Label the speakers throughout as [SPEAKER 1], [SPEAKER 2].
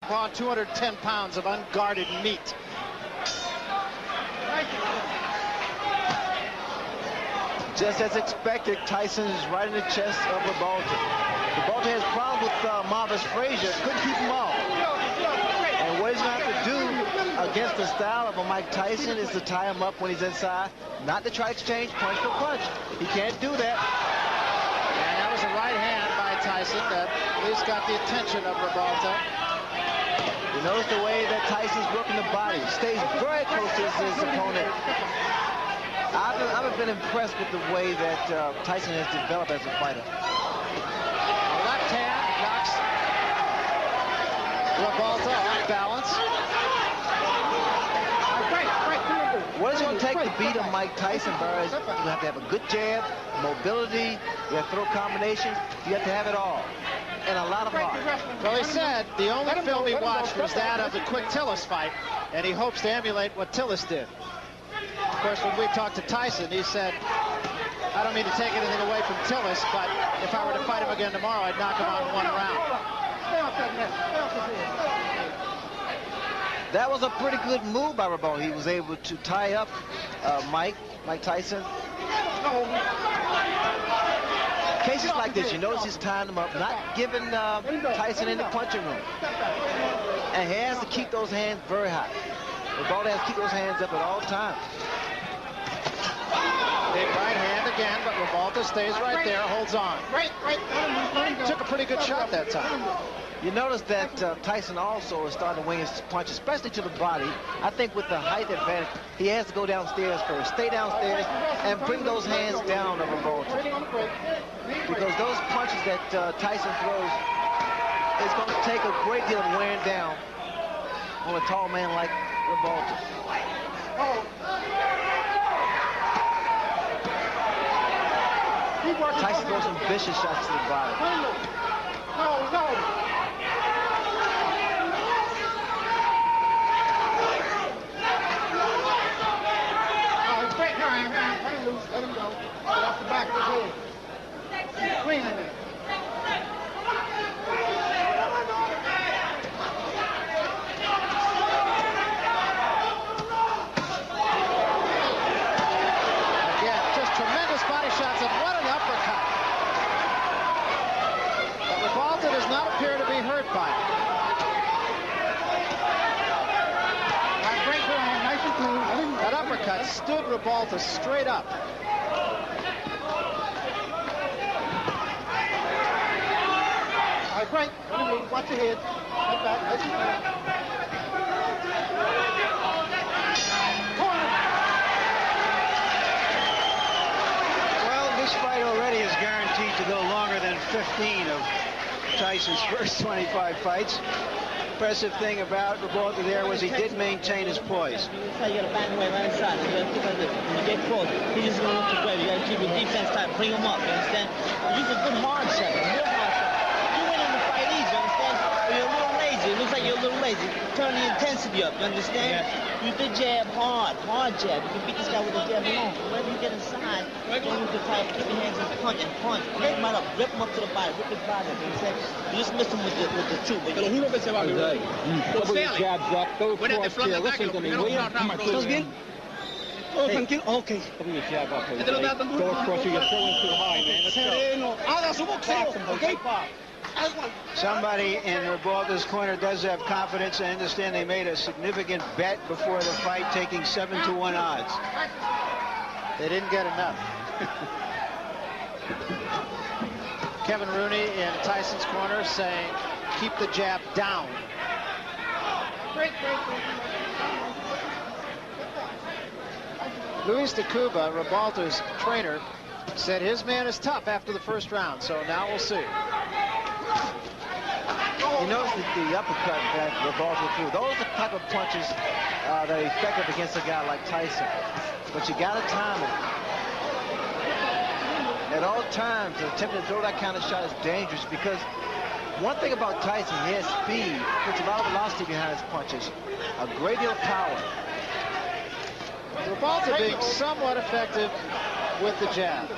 [SPEAKER 1] On 210 pounds of unguarded meat.
[SPEAKER 2] Just as expected, Tyson is right in the chest of Ribalta. Ribalta has problems with Marvis Frazier. Couldn't keep him off. And what he's going to have to do against the style of a Mike Tyson is to tie him up when he's inside, not to try to exchange punch for punch. He can't do that.
[SPEAKER 1] And that was a right hand by Tyson that at least got the attention of Ribalta.
[SPEAKER 2] You notice the way that Tyson's working the body. Stays very close to his opponent. I've been impressed with the way that Tyson has developed as a fighter.
[SPEAKER 1] A left hand knocks Ribalta off balance.
[SPEAKER 2] What is it going to take to beat a Mike Tyson, Barry? You have to have a good jab, mobility, you have to throw combinations, you have to have it all. And a lot of heart.
[SPEAKER 1] Well, he said the only film he watched was that of the quick Tillis fight, and he hopes to emulate what Tillis did. Of course, when we talked to Tyson, he said, I don't mean to take anything away from Tillis, but if I were to fight him again tomorrow, I'd knock him out in one round.
[SPEAKER 2] That was a pretty good move by Ribalta. He was able to tie up Mike Tyson. Cases like this, you notice he's tying him up, not giving Tyson in the punching room. And he has to keep those hands very high. Ribalta has to keep those hands up at all times.
[SPEAKER 1] Big right hand again, but Ribalta stays right there, holds on. Took a pretty good shot that time.
[SPEAKER 2] You notice that Tyson also is starting to wing his punch, especially to the body. I think with the height advantage, he has to go downstairs first. Stay downstairs and bring those hands down to Ribalta. Because those punches that Tyson throws is going to take a great deal of wearing down on a tall man like Ribalta. Tyson throws some vicious shots to the body.
[SPEAKER 3] Let him go. Off the back of his head. Cleaning it.
[SPEAKER 1] Again, just tremendous body shots, and what an uppercut. But Ribalta does not appear to be hurt by it. That uppercut stood Ribalta straight up.
[SPEAKER 3] All right, Frank, watch your head. Head back, let your head.
[SPEAKER 4] Well, this fight already is guaranteed to go longer than 15 of Tyson's first 25 fights. Impressive thing about Ribalta there was he did maintain his poise.
[SPEAKER 5] You got to back away right inside. You got to keep like this. When you get close, he's just going to look to grab. You got to keep your defense tight. Bring him up. You understand? Use a good hard shot. Real hard shot. You win in the fight easy. You understand? But you're a little lazy. It looks like you're a little lazy. Turn the intensity up. You understand? Yeah. Use the jab hard jab. You can beat this guy with a jab alone. Whenever you get inside, you need to try to keep your hands and punch. Rip him right up. Rip him up to the body. Rip his body up. You understand? You just miss him with the two. But you
[SPEAKER 6] jabs up. Go cross here. Listen to me.
[SPEAKER 4] ¿Estás bien? Oh, tranquilo. Okay.
[SPEAKER 6] Put your jab up. Go across here. You're throwing too high, man. Let's go.
[SPEAKER 4] Okay. Somebody in Ribalta's corner does have confidence. I understand they made a significant bet before the fight, taking 7-to-1 odds.
[SPEAKER 1] They didn't get enough. Kevin Rooney in Tyson's corner saying, keep the jab down. Luis de Cuba, Ribalta's trainer, said his man is tough after the first round, so now we'll see.
[SPEAKER 2] You notice the uppercut that Ribalta threw. Those are the type of punches that are effective against a guy like Tyson. But you got to time it. At all times, attempting to throw that kind of shot is dangerous because one thing about Tyson, he has speed, puts a lot of velocity behind his punches, a great deal of power.
[SPEAKER 1] Ribalta being somewhat effective with the jab.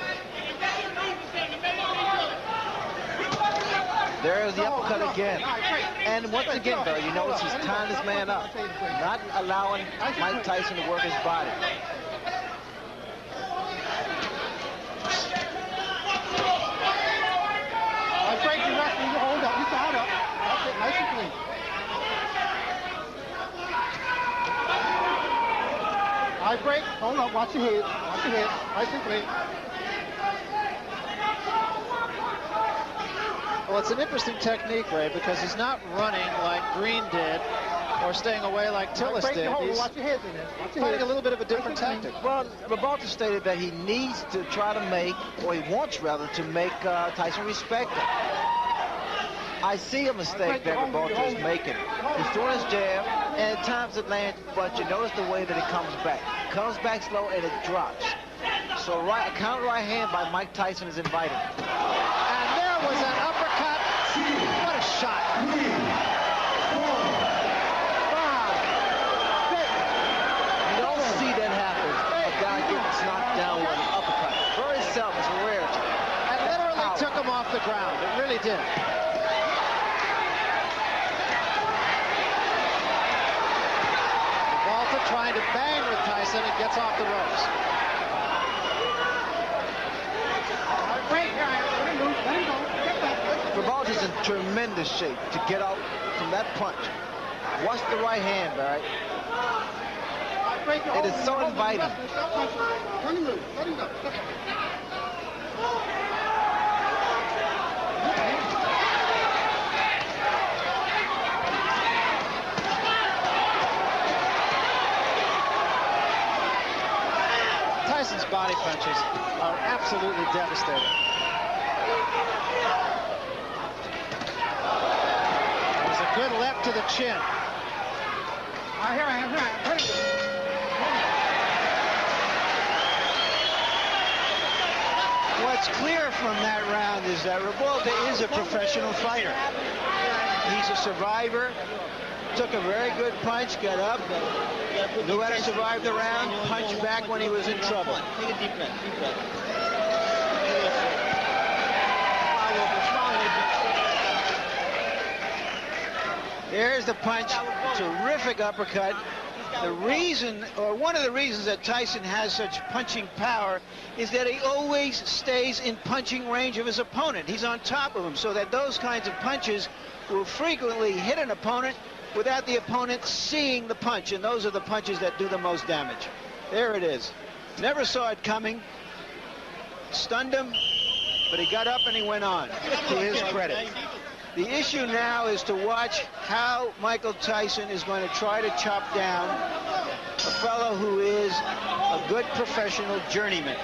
[SPEAKER 2] There's the uppercut again. And once again, Barry, you notice he's tying this man up, not allowing Mike Tyson to work his body.
[SPEAKER 3] Break your wrestling, you hold up, you side up. That's it, nice and clean. All right, break, hold up, watch your head, nice and clean.
[SPEAKER 1] Well, it's an interesting technique, Ray, because he's not running like Green did or staying away like Tillis did. He's
[SPEAKER 3] watch your heads in there.
[SPEAKER 1] fighting a little bit of a different tactic.
[SPEAKER 2] Well, Ribalta stated that he needs to try to make, or he wants rather, to make Tyson respect him. I see a mistake that Ribalta is making. He's throwing his jab, and at times it lands, but you notice the way that it comes back. It comes back slow, and it drops. So a counter right hand by Mike Tyson is invited.
[SPEAKER 1] And there was an uppercut. What a shot.
[SPEAKER 2] You don't see that happen. A guy gets knocked down with an uppercut. Very seldom, it's a rarity.
[SPEAKER 1] And literally took him off the ground. It really did. Ribalta trying to bang with Tyson and gets off the ropes.
[SPEAKER 2] Ribalta's in tremendous shape to get out from that punch. Watch the right hand, Barry. It is so inviting.
[SPEAKER 3] Turn him loose, let him go.
[SPEAKER 1] Tyson's body punches are absolutely devastating. There's a good left to the chin.
[SPEAKER 3] Here I am.
[SPEAKER 4] What's clear from that round is that Ribalta is a professional fighter. He's a survivor. Took a very good punch, got up, knew how to survive the round, punched back when he was in trouble.
[SPEAKER 5] Take a deep breath, deep breath.
[SPEAKER 4] There's the punch, terrific uppercut. The reason, or one of the reasons that Tyson has such punching power is that he always stays in punching range of his opponent. He's on top of him, so that those kinds of punches will frequently hit an opponent without the opponent seeing the punch, and those are the punches that do the most damage. There it is. Never saw it coming. Stunned him, but he got up and he went on, to his credit. The issue now is to watch how Michael Tyson is going to try to chop down a fellow who is a good professional journeyman.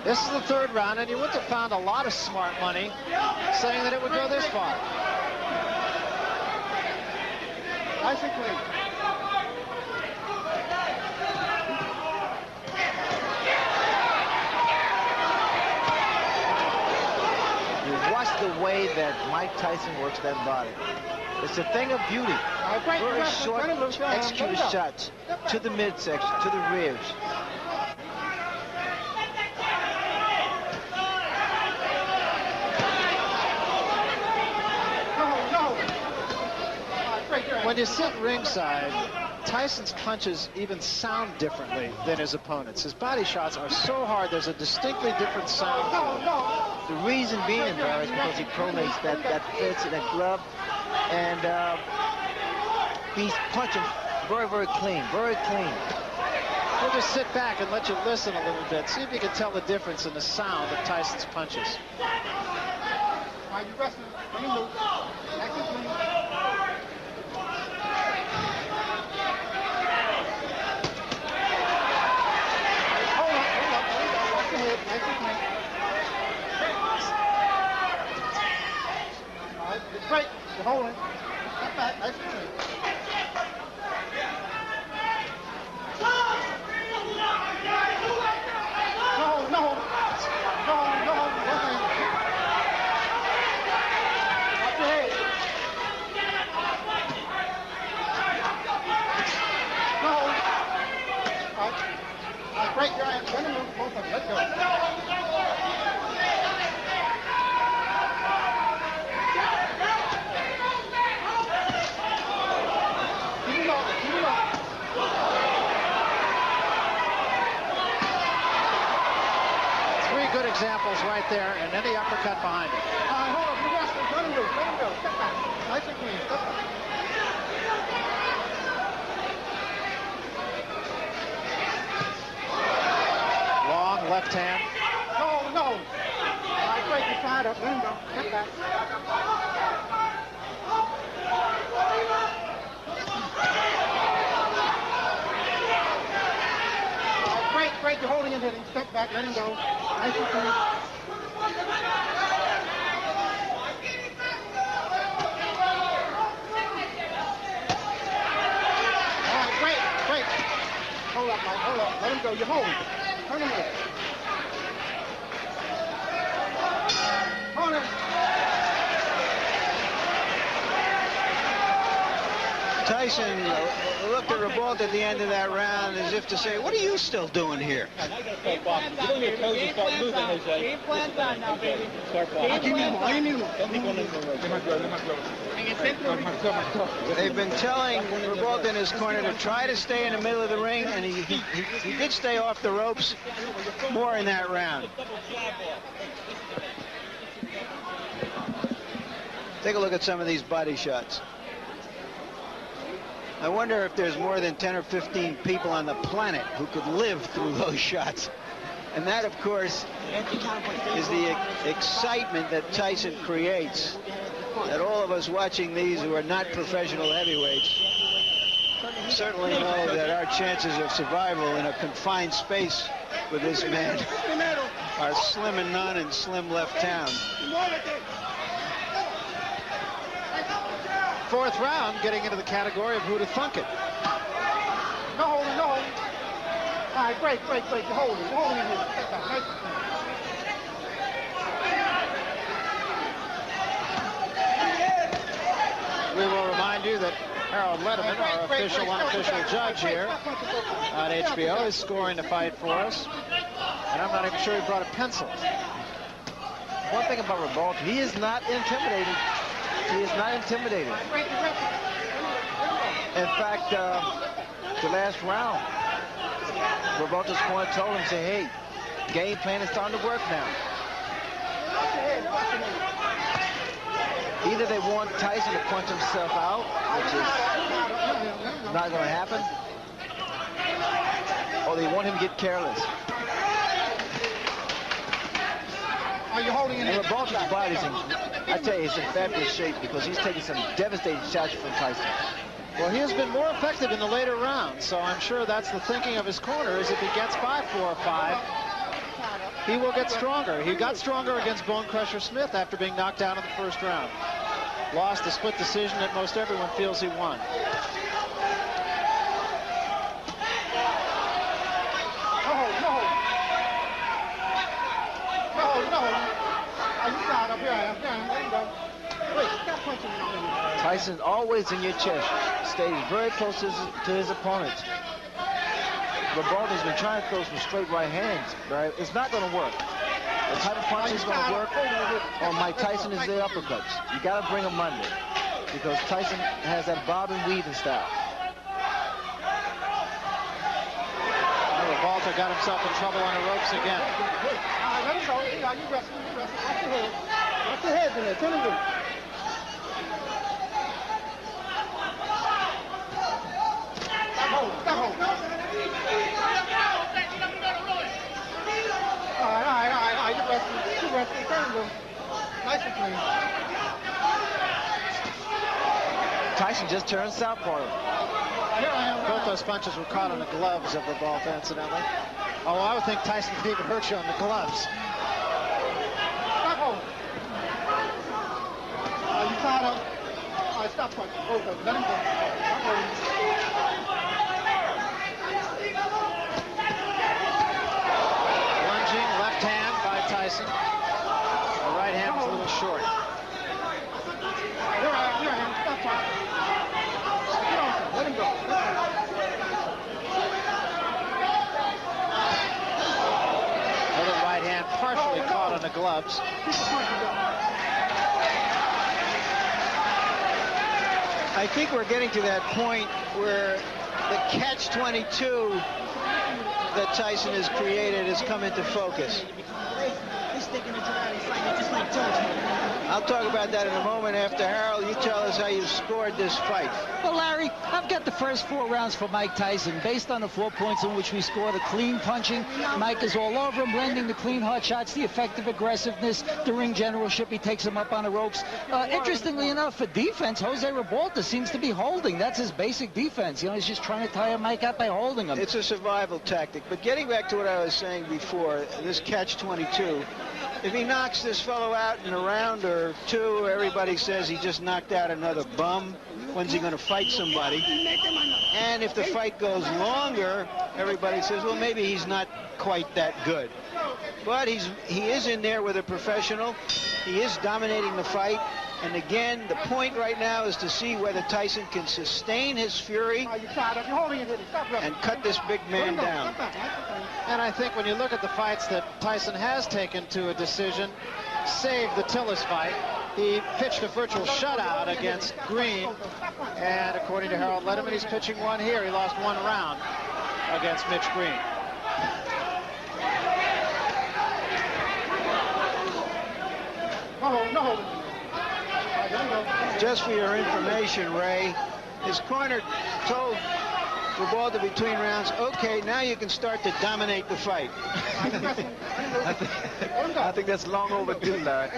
[SPEAKER 1] This is the third round, and you wouldn't have found a lot of smart money saying that it would go this far.
[SPEAKER 3] Nice and clean.
[SPEAKER 2] You watch the way that Mike Tyson works that body. It's a thing of beauty. Very short, executed shots to the midsection, to the ribs.
[SPEAKER 1] When you sit ringside, Tyson's punches even sound differently than his opponents. His body shots are so hard, there's a distinctly different sound to them.
[SPEAKER 2] The reason being, Barry, is because he pronates that fits in that glove, and he's punching very, very clean, very clean.
[SPEAKER 1] We'll just sit back and let you listen a little bit. See if you can tell the difference in the sound of Tyson's punches.
[SPEAKER 3] All right, you wrestling. Bring him loose. Nice and clean. Nice and clean. All right, it's great. You're holding. Not bad. Nice and clean. No. Watch your head. No.
[SPEAKER 1] examples right there, and then the uppercut behind it.
[SPEAKER 3] Hold up, you wrestlers. Let him go. Let him go. Step back. Nice and clean. Step back.
[SPEAKER 1] Long left hand.
[SPEAKER 3] No. All right, great. You're tied up. Let him go. Step back. Great, you're holding him, hitting. Step back, let him go. Nice and clean. All right, great. Hold up, Mike, hold up. Let him go, you're holding. Turn him over. Hold him.
[SPEAKER 4] Tyson looked at Ribalta at the end of that round as if to say, what are you still doing here? They've been telling Ribalta in his corner to try to stay in the middle of the ring, and he did stay off the ropes more in that round. Take a look at some of these body shots. I wonder if there's more than 10 or 15 people on the planet who could live through those shots. And that, of course, is the excitement that Tyson creates, that all of us watching these who are not professional heavyweights certainly know that our chances of survival in a confined space with this man are slim and none in slim left town.
[SPEAKER 1] Fourth round, getting into the category of who to thunk it.
[SPEAKER 3] No holding. All right, great. You're holding him here. Step back. Nice and clean.
[SPEAKER 1] We will remind you that Harold Letterman, our official, unofficial judge here on HBO, is scoring the fight for us. And I'm not even sure he brought a pencil.
[SPEAKER 2] One thing about Ribalta, he is not intimidated. He is not intimidated. In fact, the last round, Ribalta's corner told him, say, hey, game plan is starting to work now. Either they want Tyson to punch himself out, which is not going to happen, or they want him to get careless.
[SPEAKER 3] Are you holding him?
[SPEAKER 2] And Ribalta's body's in, I tell you, it's in fabulous shape because he's taking some devastating shots from Tyson.
[SPEAKER 1] Well, he has been more effective in the later rounds, so I'm sure that's the thinking of his corner, is if he gets by 4 or 5, he will get stronger. He got stronger against Bone Crusher Smith after being knocked out in the first round. Lost a split decision that most everyone feels he won.
[SPEAKER 2] Tyson's always in your chest, stays very close to his opponents. Ribalta's been trying to throw some straight right hands, right? It's not going to work. The type of punch is going to work on Mike Tyson is the uppercuts. You got to bring him under because Tyson has that bob and weaving style.
[SPEAKER 1] Ribalta got himself in trouble on the ropes again.
[SPEAKER 3] All right, let him go. You wrestle. Watch your head. Watch your head in there. Turn him loose. Stop hold. All right. You wrestle. Turn him loose. Nice and clean.
[SPEAKER 2] Tyson just turned southpaw.
[SPEAKER 1] Both those punches were caught on the gloves of Ribalta, incidentally. Oh, I would think Tyson could even hurt you on the gloves.
[SPEAKER 3] Stop hold. You tied up. All right, stop punching. Both of them. Let him go. Stop holding.
[SPEAKER 1] Lunging left hand by Tyson. The right hand was a little short.
[SPEAKER 3] Your hand. Stop punching. Get on him. Let him go.
[SPEAKER 1] Another right hand partially caught on the gloves.
[SPEAKER 3] Keep the punching going.
[SPEAKER 4] I think we're getting to that point where the catch-22 that Tyson has created has come into focus. I'll talk about that in a moment. After Harold, you tell us how you scored this fight.
[SPEAKER 7] Well, Larry, I've got the first 4 rounds for Mike Tyson. Based on the 4 points in which we scored, a clean punching. Mike is all over him, landing the clean hard shots, the effective aggressiveness, the ring generalship. He takes him up on the ropes. Interestingly enough, for defense, Jose Ribalta seems to be holding. That's his basic defense. You know, he's just trying to tire Mike out by holding him.
[SPEAKER 4] It's a survival tactic. But getting back to what I was saying before, this catch-22, if he knocks this fellow out in a round or 2, everybody says he just knocked out another bum. When's he going to fight somebody? And if the fight goes longer, everybody says, well, maybe he's not quite that good. But he is in there with a professional. He is dominating the fight. And again, the point right now is to see whether Tyson can sustain his fury and cut this big man down.
[SPEAKER 1] And I think when you look at the fights that Tyson has taken to a decision, save the Tillis fight, he pitched a virtual shutout against Green. And according to Harold Letterman, he's pitching 1 here. He lost 1 round against Mitch Green.
[SPEAKER 3] No.
[SPEAKER 4] Just for your information, Ray, his corner told Ribalta between rounds, okay, now you can start to dominate the fight.
[SPEAKER 2] I think that's long overdue, Larry.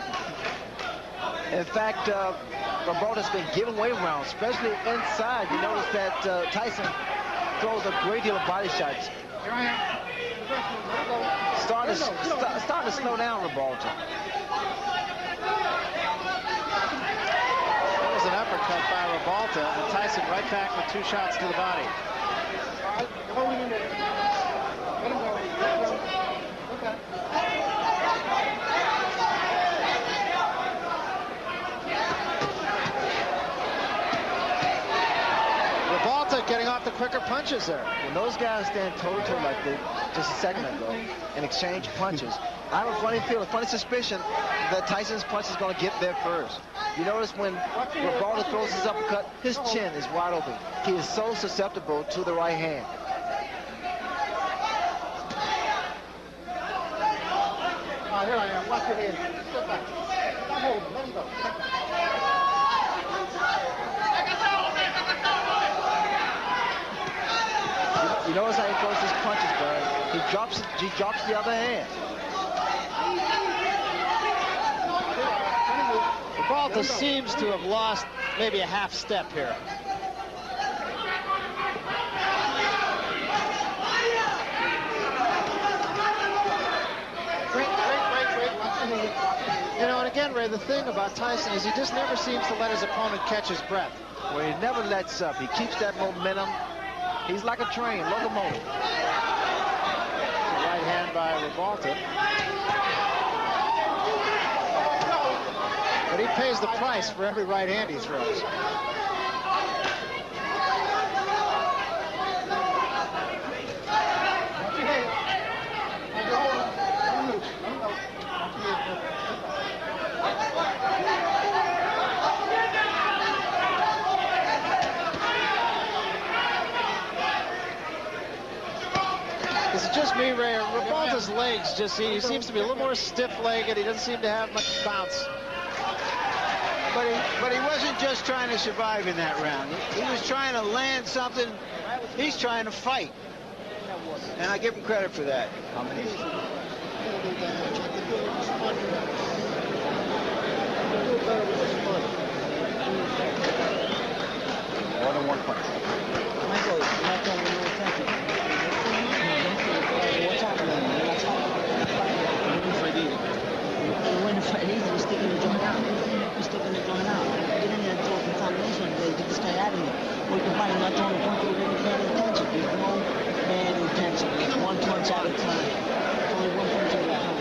[SPEAKER 2] In fact, Ribalta's been giving away rounds, especially inside. You notice that Tyson throws a great deal of body shots. Starting to slow down Ribalta.
[SPEAKER 1] An uppercut by Ribalta, and Tyson right back with 2 shots to the body. Ribalta getting off the quicker punches there.
[SPEAKER 2] When those guys stand toe-to-toe like they just a second ago and exchange punches, I have a funny feeling, a funny suspicion that Tyson's punch is going to get there first. You notice when Ribalta throws his uppercut, his chin is wide open. He is so susceptible to the right hand.
[SPEAKER 3] Here I am. Watch your head. Step back. Stop holding. Let him go.
[SPEAKER 2] You notice how he throws his punches, Barry. He drops the other hand.
[SPEAKER 1] Ribalta seems to have lost maybe a half step here.
[SPEAKER 3] Great.
[SPEAKER 1] You know, and again, Ray, the thing about Tyson is he just never seems to let his opponent catch his breath.
[SPEAKER 2] Well, he never lets up. He keeps that momentum. He's like a train, locomotive.
[SPEAKER 1] Right hand by Ribalta. But he pays the price for every right hand he throws. Is it just me, Ray? Ribalta's legs just, he seems to be a little more stiff-legged. He doesn't seem to have much bounce.
[SPEAKER 4] But he wasn't just trying to survive in that round. He was trying to land something. He's trying to fight. And I give him credit for that.
[SPEAKER 2] How many? More than 1 punch.
[SPEAKER 5] Michael, not going to attention. What's happening? When the fight is, you're sticking the joint out. You're sticking the joint out. Get in there and throw some combination and get this guy out of here. Or you can find him not throwing a punch with any bad intention. There's no bad intention. It's 1 punch at a time. Only 1 punch at a time.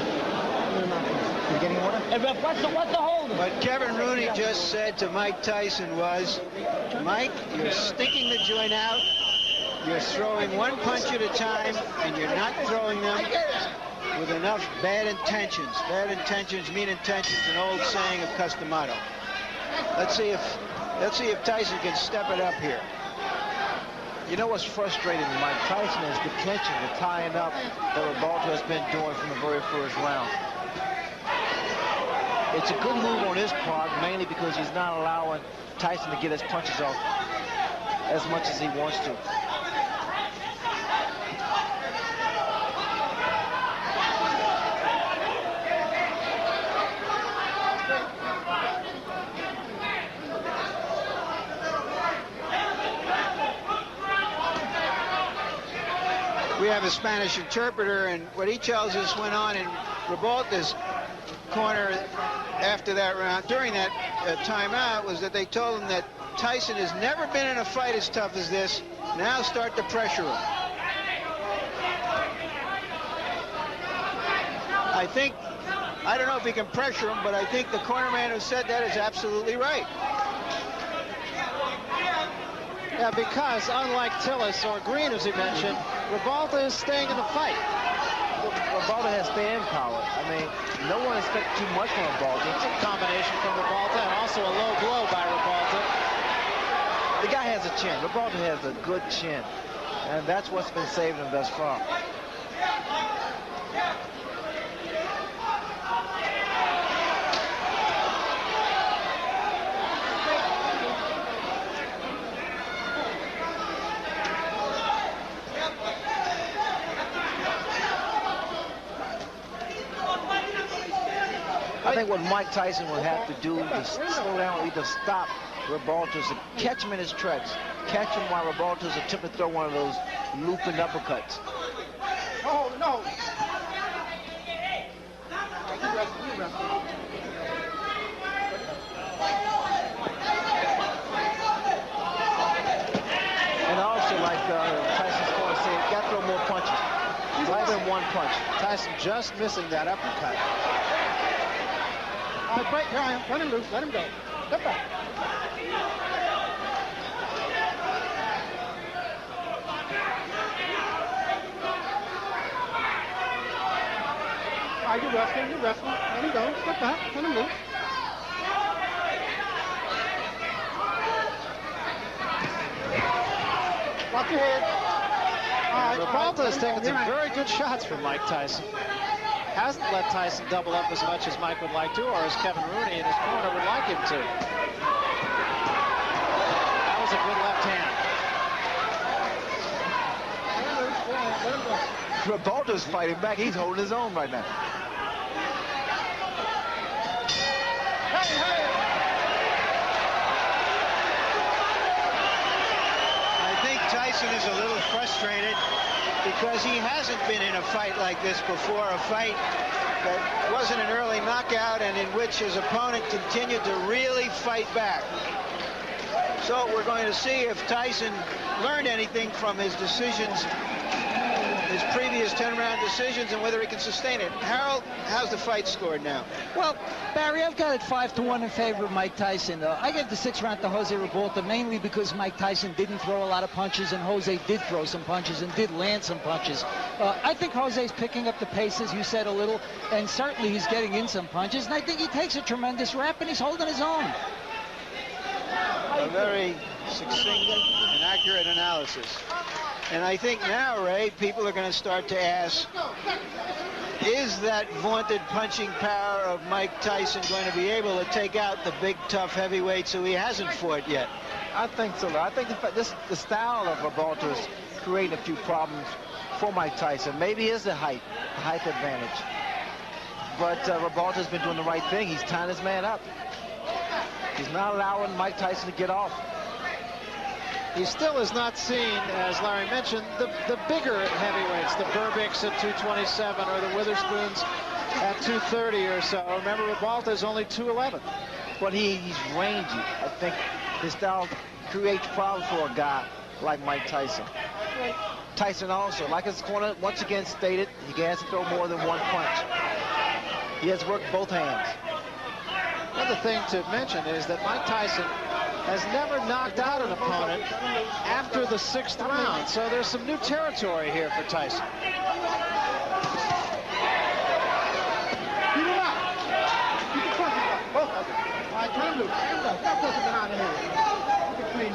[SPEAKER 2] You getting water?
[SPEAKER 5] Hey, Ref, what's the hold?
[SPEAKER 4] What Kevin Rooney just said to Mike Tyson was, Mike, you're sticking the joint out. You're throwing 1 punch at a time, and you're not throwing them with enough bad intentions. Bad intentions mean intentions, an old saying of Customato. Let's see if Tyson can step it up here.
[SPEAKER 2] You know what's frustrating with Mike Tyson is the clinching, the tying up that Ribalta has been doing from the very first round. It's a good move on his part, mainly because he's not allowing Tyson to get his punches off as much as he wants to.
[SPEAKER 4] We have a Spanish interpreter, and what he tells us went on in Ribalta's corner after that round, during that timeout, was that they told him that Tyson has never been in a fight as tough as this. Now start to pressure him. I don't know if he can pressure him, but I think the cornerman who said that is absolutely right.
[SPEAKER 1] Yeah, because unlike Tillis or Green, as he mentioned, Ribalta is staying in the fight.
[SPEAKER 2] Ribalta has stand power. I mean, no one expects too much from Ribalta.
[SPEAKER 1] It's a combination from Ribalta and also a low blow by Ribalta.
[SPEAKER 2] The guy has a chin. Ribalta has a good chin, and that's what's been saving him thus far. I think what Mike Tyson will have to do to slow down, either stop Ribalta's, catch him in his tracks, catch him while Ribalta's attempting to throw one of those looping uppercuts.
[SPEAKER 3] No, no.
[SPEAKER 2] And also, like Tyson's going to say, you got to throw more punches. Rather than one punch.
[SPEAKER 1] Tyson just missing that uppercut.
[SPEAKER 3] All right, break. Here I am. Run him loose. Let him go. Step back. All right, you're wrestling. You're wrestling. Let him go. Step back. Let him loose. Watch your head. All right.
[SPEAKER 1] Ribalta has taken some
[SPEAKER 3] You're right.
[SPEAKER 1] very good shots from Mike Tyson. Hasn't let Tyson double up as much as Mike would like to, or as Kevin Rooney in his corner would like him to. That was a good left hand.
[SPEAKER 2] Ribalta's fighting back. He's holding his own right now.
[SPEAKER 4] I think Tyson is a little frustrated because he hasn't been in a fight like this before, a fight that wasn't an early knockout and in which his opponent continued to really fight back. So we're going to see if Tyson learned anything from his decisions, his previous 10-round decisions, and whether he can sustain it. Harold, how's the fight scored now?
[SPEAKER 7] Well, Barry, I've got it 5-1 in favor of Mike Tyson. I gave the 6th round to Jose Ribalta mainly because Mike Tyson didn't throw a lot of punches, and Jose did throw some punches and did land some punches. I think Jose's picking up the pace, as you said, a little, and certainly he's getting in some punches, and I think he takes a tremendous rep, and he's holding his own.
[SPEAKER 4] A very succinct and accurate analysis. And I think now, Ray, people are going to start to ask, is that vaunted punching power of Mike Tyson going to be able to take out the big, tough heavyweights who he hasn't fought yet?
[SPEAKER 2] I think so. I think the style of Ribalta is creating a few problems for Mike Tyson. Maybe it is the height advantage. But Ribalta's been doing the right thing. He's tying his man up. He's not allowing Mike Tyson to get off.
[SPEAKER 1] He still is not seen, as Larry mentioned, the bigger heavyweights, the Berbicks at 227 or the Witherspoons at 230 or so. Remember, Ribalta is only 211.
[SPEAKER 2] But he's rangy. I think his style creates problems for a guy like Mike Tyson. Tyson also, like his corner once again stated, he has to throw more than one punch. He has worked both hands.
[SPEAKER 1] Another thing to mention is that Mike Tyson has never knocked out an opponent after the 6th round, so there's some new territory here for Tyson.
[SPEAKER 3] Keep him out. Keep the punches out. Both of them. All right, turn him loose. Stop pushing behind the head. Keep it clean.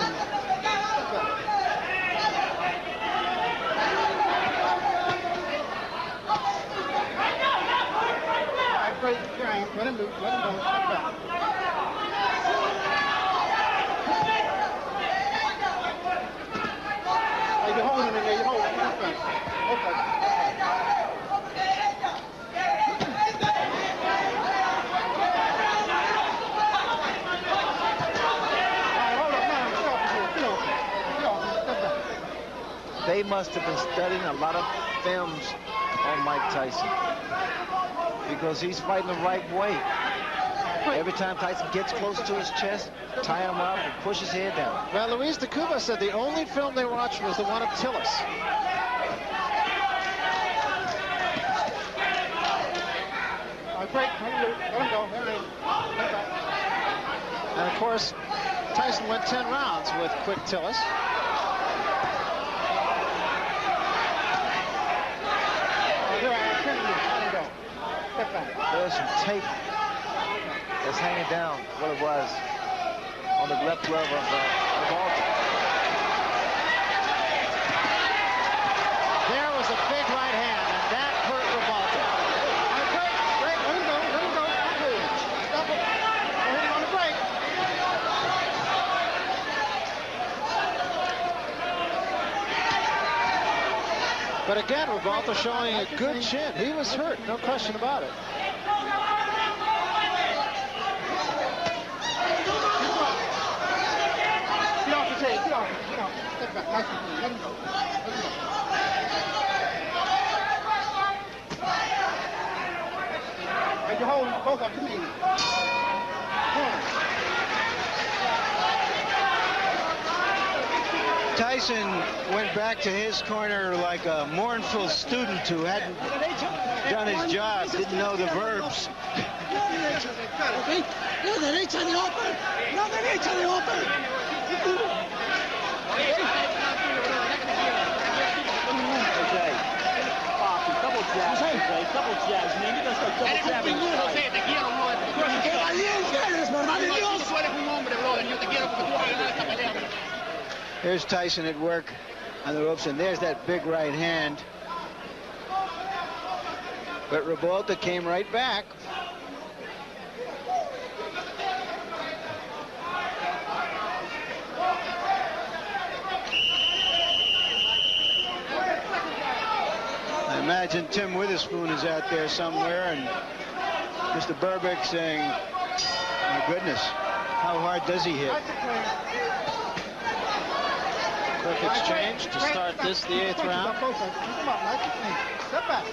[SPEAKER 3] straight grind. Let him move. Let him go. Step back. Hey, you're holding in there. You're holding. Okay.
[SPEAKER 2] They must have been studying a lot of films on Mike Tyson because he's fighting the right way. Every time Tyson gets close to his chest, tie him up and push his head down.
[SPEAKER 1] Well, Luis de Cuba said the only film they watched was the one of Tillis.
[SPEAKER 3] Break. Let him go. Let him go.
[SPEAKER 1] And of course, Tyson went 10 rounds with quick Tillis.
[SPEAKER 2] There's some tape that's hanging down what it was on the left glove of Ribalta.
[SPEAKER 1] There was a big right hand, and that hurt Ribalta.
[SPEAKER 3] Break. Let him go. Let him go. Stop it. Go ahead on the break.
[SPEAKER 1] But again, Ribalta showing a good chin. He was hurt, no question about it.
[SPEAKER 3] Get off the tape. Get off. Get off. Step back. Nice and clean. Let him go. Let him go. Hey, you hold both of them.
[SPEAKER 4] Tyson went back to his corner like a mournful student who hadn't done his job, didn't know the verbs.
[SPEAKER 5] Double jabs, man. You're gonna start double jabbing.
[SPEAKER 4] Here's Tyson at work on the ropes, and there's that big right hand. But Ribalta came right back. I imagine Tim Witherspoon is out there somewhere, and Mr. Berbick saying, my goodness, how hard does he hit?
[SPEAKER 1] Quick exchange to start this, the 8th round.
[SPEAKER 3] Step back.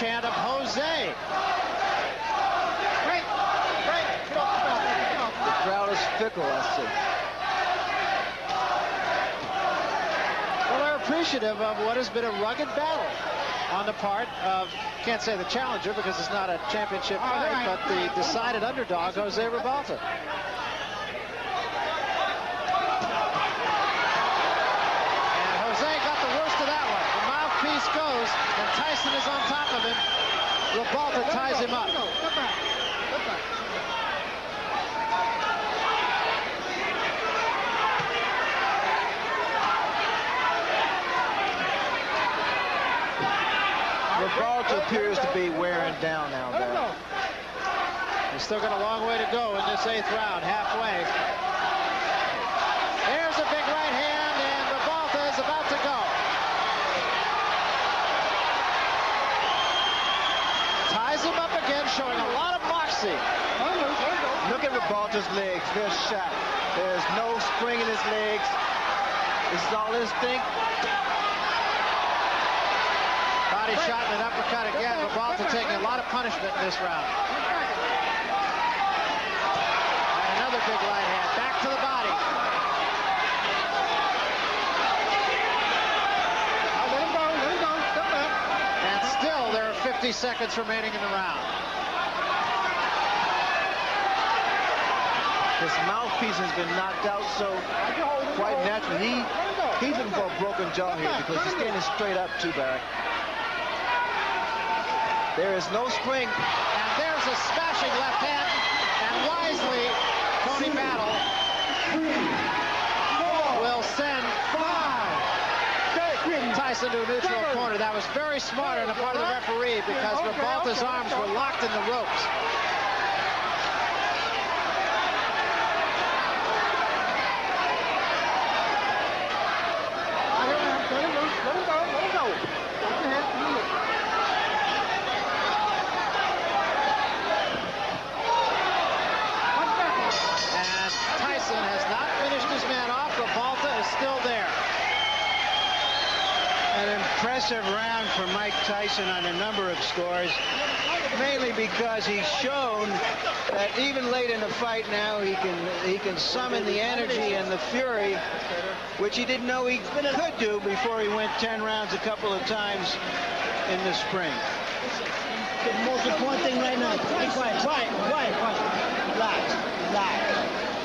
[SPEAKER 1] Chant of Jose.
[SPEAKER 3] Break. Get off the back.
[SPEAKER 2] The crowd is fickle, I see.
[SPEAKER 1] Well, they're appreciative of what has been a rugged battle on the part of, can't say the challenger because it's not a championship fight, but the decided underdog, Jose Ribalta. And Jose got the worst of that one. The mouthpiece goes, and Tyson is on top of him. Ribalta ties him up.
[SPEAKER 2] Ribalta appears to be wearing down now, though.
[SPEAKER 1] He's still got a long way to go in this 8th round, halfway. There's a big right hand, and Ribalta is about to go. Ties him up again, showing a lot of moxie.
[SPEAKER 2] Look at Ribalta's legs. They're shot. There's no spring in his legs. This is all instinct.
[SPEAKER 1] Body shot and an uppercut again. Ribalta taking a lot of punishment in this round. And another big right hand. Back to the body.
[SPEAKER 3] Let him go. Step back.
[SPEAKER 1] And still there are 50 seconds remaining in the round.
[SPEAKER 2] His mouthpiece has been knocked out, so quite naturally, he's in for a broken jaw here because he's standing straight up too, Barry. There is no spring.
[SPEAKER 1] And there's a smashing left hand. And wisely, Tony Battle will send Tyson to a neutral corner. That was very smart on the part of the referee because Ribalta's arms were locked in the ropes. And Tyson has not finished his man off. Ribalta is still there.
[SPEAKER 4] An impressive round for Mike Tyson on a number of scores, mainly because he's shown that even late in the fight now he can summon the energy and the fury, which he didn't know he could do before he went 10 rounds a couple of times in the spring.
[SPEAKER 5] The most important thing right now, be quiet, relax.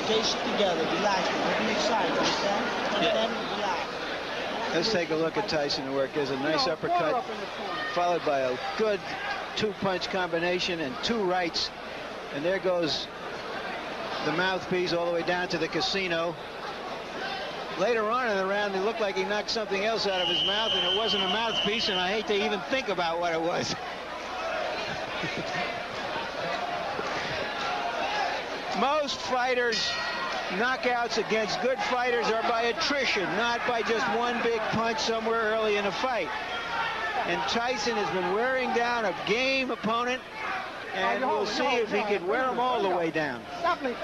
[SPEAKER 5] Stay together, relax, don't be excited, understand? Relax.
[SPEAKER 4] Let's take a look at Tyson work. There's a nice uppercut followed by a good two-punch combination and two rights. And there goes the mouthpiece all the way down to the casino. Later on in the round, it looked like he knocked something else out of his mouth, and it wasn't a mouthpiece, and I hate to even think about what it was. Most fighters' knockouts against good fighters are by attrition, not by just one big punch somewhere early in a fight. And Tyson has been wearing down a game opponent, and we'll see if he can wear him all the way down.
[SPEAKER 1] And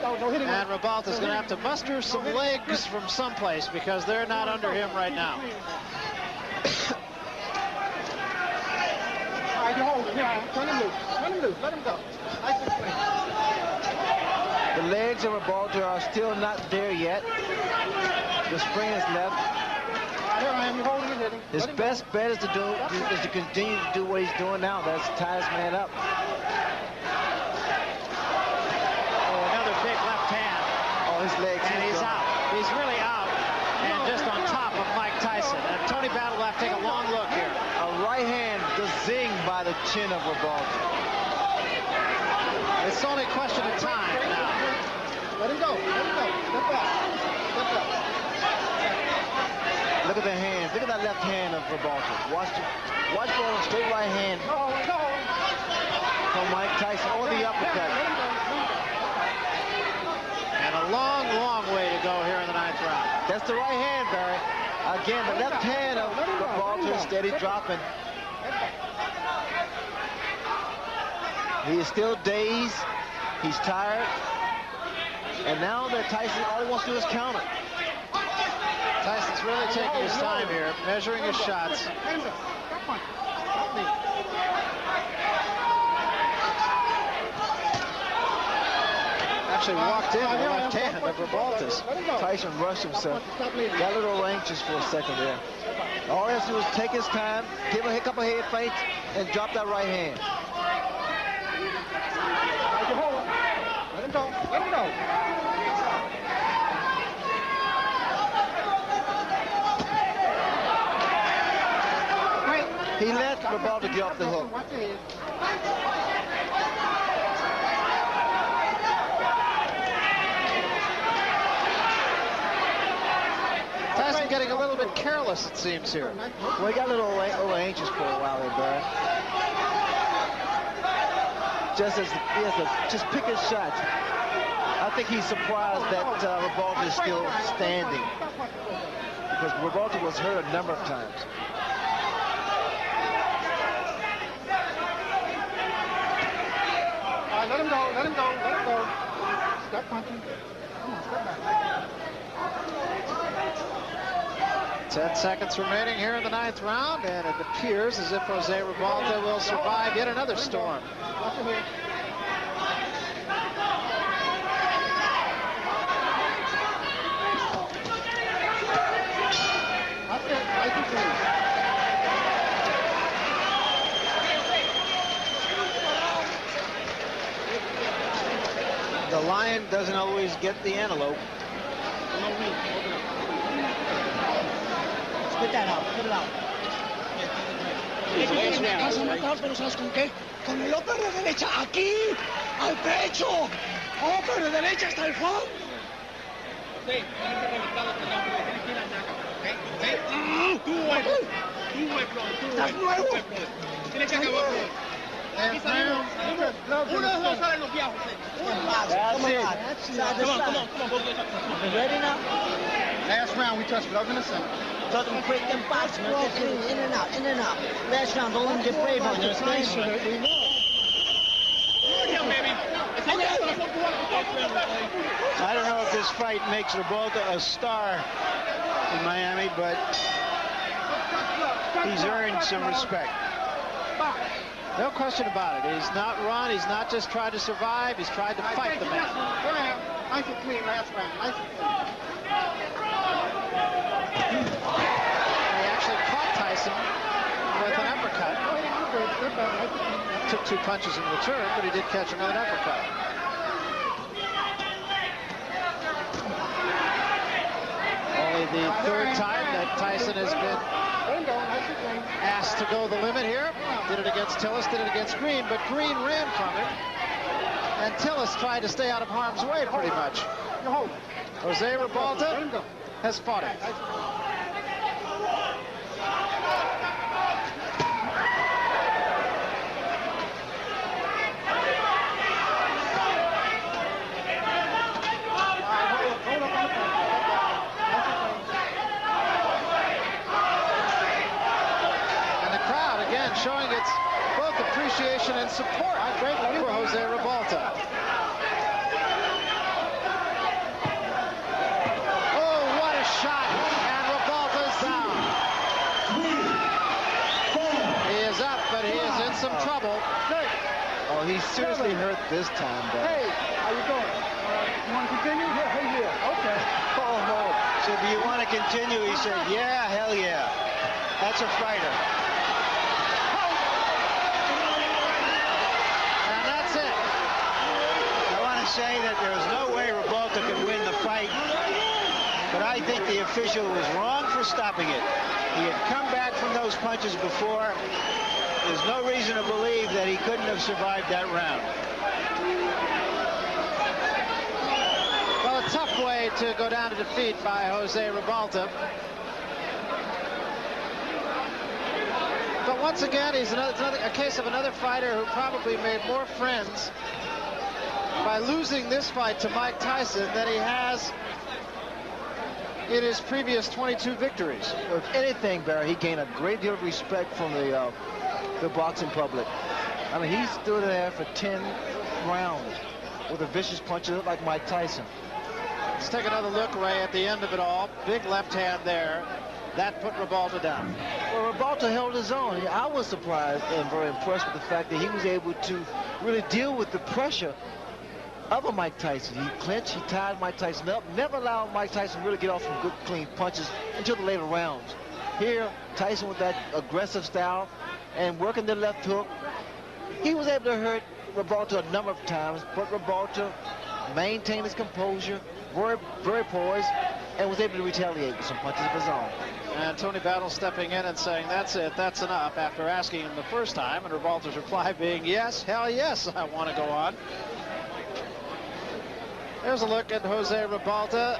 [SPEAKER 1] Ribalta's going to have to muster some legs from someplace because they're not under him right now.
[SPEAKER 3] All right, you hold him. Yeah, turn him loose. Let him go. Nice and clean.
[SPEAKER 2] The legs of Ribalta are still not there yet. The spring is left.
[SPEAKER 3] Here I am. You're holding and hitting.
[SPEAKER 2] His best bet is to continue to do what he's doing now. That's tie his man up.
[SPEAKER 1] Oh, another big left hand.
[SPEAKER 2] Oh, his legs.
[SPEAKER 1] And he's out. He's really out. And just on top of Mike Tyson. And Tony Battle will have to take a long look here.
[SPEAKER 2] A right hand just zinged by the chin of Ribalta.
[SPEAKER 1] It's only a question of time now.
[SPEAKER 3] Let him go. Step back.
[SPEAKER 2] Look at the hands. Look at that left hand of Ribalta. Watch for a straight right hand from Mike Tyson or the uppercut.
[SPEAKER 1] And a long, long way to go here in the 9th round.
[SPEAKER 2] That's the right hand, Barry. Again, the left hand of Ribalta steady dropping. He is still dazed. He's tired. And now that Tyson, all he wants to do is counter.
[SPEAKER 1] Tyson's really taking his time here, measuring his shots. Actually walked in with the left hand of Ribalta's.
[SPEAKER 2] Tyson rushed himself. Got a little anxious for a second there. All he has to do is take his time, give a couple head feints, and drop that right hand.
[SPEAKER 3] Let him go.
[SPEAKER 2] He let Ribalta get off the hook.
[SPEAKER 3] Watch your head.
[SPEAKER 1] Tyson getting a little bit careless, it seems, here.
[SPEAKER 2] Well, he got a little anxious for a while there, Barry. Just pick his shots. I think he's surprised that Ribalta is still standing because Ribalta was hurt a number of times.
[SPEAKER 3] All right, let him go. Stop punching. Come on, step back.
[SPEAKER 1] 10 seconds remaining here in the 9th round, and it appears as if Jose Ribalta will survive yet another storm.
[SPEAKER 3] Watch your head. That's it. Nice and clean.
[SPEAKER 4] The lion doesn't always get the antelope.
[SPEAKER 5] Spit that out. Put it out.
[SPEAKER 3] Pero ¿sabes con qué? Con el upper de derecha aquí, al pecho. Upper de derecha hasta el fondo. Estás nuevo. Tienes que acabar. Uno de los salen los viejos.
[SPEAKER 5] Come on. Ready now?
[SPEAKER 6] Last round we touched, but I was in the center.
[SPEAKER 5] Talk them quick, them box, man. In and out, in and out. Last round, don't let them get brave on you.
[SPEAKER 4] I don't know if this fight makes Ribalta a star in Miami, but he's earned some respect.
[SPEAKER 1] No question about it. He's not run. He's not just tried to survive. He's tried to fight the man.
[SPEAKER 3] Nice and clean last round. Nice and clean.
[SPEAKER 1] He actually caught Tyson with an uppercut. Took 2 punches in return, but he did catch him with an uppercut. Only the 3rd time that Tyson has been asked to go the limit here. Did it against Tillis, did it against Green, but Green ran from him. And Tillis tried to stay out of harm's way pretty much. Jose Ribalta has fought him. Showing its both appreciation and support for Jose Ribalta. Oh, what a shot! And Ribalta's down. He is up, but he is in some trouble.
[SPEAKER 2] Oh, he's seriously hurt this time, though.
[SPEAKER 3] Hey, how you doing? You want to continue? Yeah. Okay.
[SPEAKER 4] Oh. So do you want to continue? He said, yeah, hell yeah. That's a fighter. Say that there's no way Ribalta could win the fight, but I think the official was wrong for stopping it. He had come back from those punches before. There's no reason to believe that he couldn't have survived that round.
[SPEAKER 1] Well, a tough way to go down to defeat by Jose Ribalta. But once again, it's a case of another fighter who probably made more friends by losing this fight to Mike Tyson than he has in his previous 22 victories.
[SPEAKER 2] If anything, Barry, he gained a great deal of respect from the boxing public. I mean, he stood there for 10 rounds with a vicious punch like Mike Tyson.
[SPEAKER 1] Let's take another look, Ray, at the end of it all. Big left hand there. That put Ribalta down.
[SPEAKER 2] Well, Ribalta held his own. I was surprised and very impressed with the fact that he was able to really deal with the pressure of a Mike Tyson. He clinched, he tied Mike Tyson up, never allowed Mike Tyson to really get off some good, clean punches until the later rounds. Here, Tyson with that aggressive style and working the left hook, he was able to hurt Ribalta a number of times, but Ribalta maintained his composure, very poised, and was able to retaliate with some punches of his own.
[SPEAKER 1] And Tony Battle stepping in and saying, that's it, that's enough, after asking him the first time, and Ribalta's reply being, yes, hell yes, I want to go on. There's a look at Jose Ribalta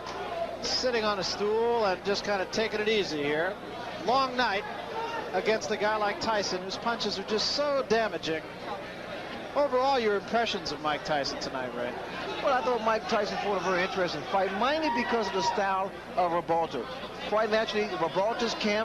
[SPEAKER 1] sitting on a stool and just kind of taking it easy here. Long night against a guy like Tyson, whose punches are just so damaging. Overall, your impressions of Mike Tyson tonight, Ray?
[SPEAKER 2] Well, I thought Mike Tyson fought a very interesting fight, mainly because of the style of Ribalta. Quite naturally, Ribalta's camp